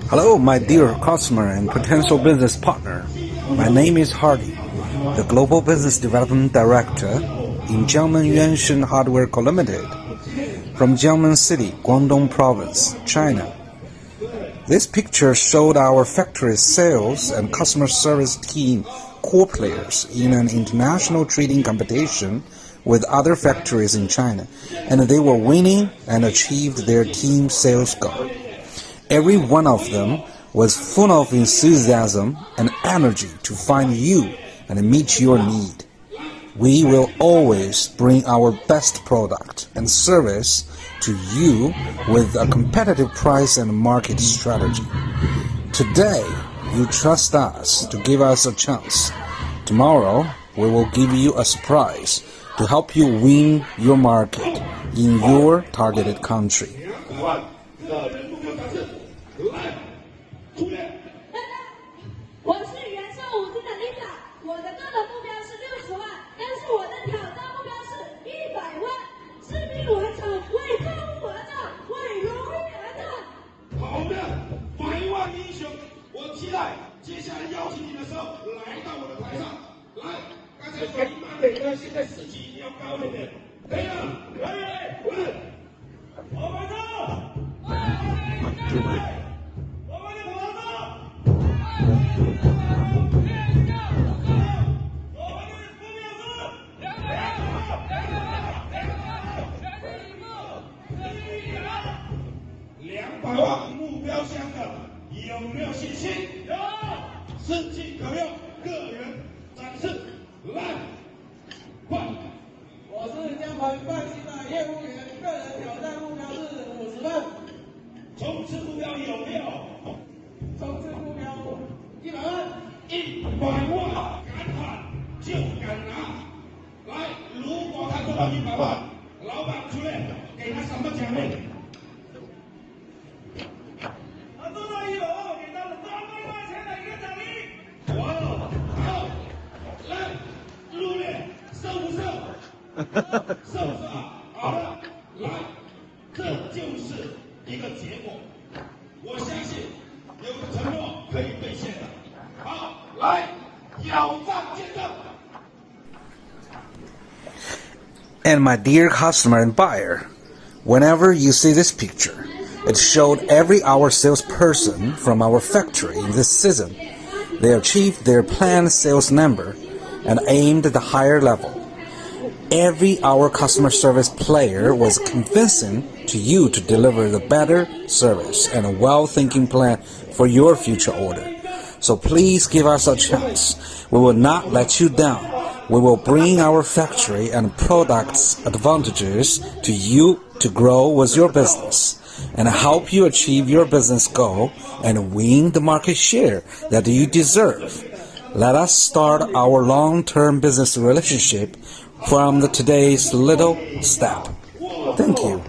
Hello, my dear customer and potential business partner. My name is Hardy, the Global Business Development Director in Jiangmen Yuansheng Hardware Co. Limited from Jiangmen City, Guangdong Province, China. This picture showed our factory sales and customer service team core players in an international trading competition with other factories in China, and they were winning and achieved their team sales goal. Every one of them was full of enthusiasm and energy to find you and meet your need. We will always bring our best product and service to you with a competitive price and market strategy. Today, you trust us to give us a chance. Tomorrow, we will give you a surprise to help you win your market in your targeted country. And my dear customer and buyer, whenever you see this picture, it showed every our salesperson from our factory in this season. They achieved their planned sales number and aimed at the higher level. Every our customer service player was convincing to you to deliver the better service and a well-thinking plan for your future order. So please give us a chance. We will not let you down. We will bring our factory and products advantages to you to grow with your business and help you achieve your business goal and win the market share that you deserve. Let us start our long-term business relationship from today's little step. Thank you.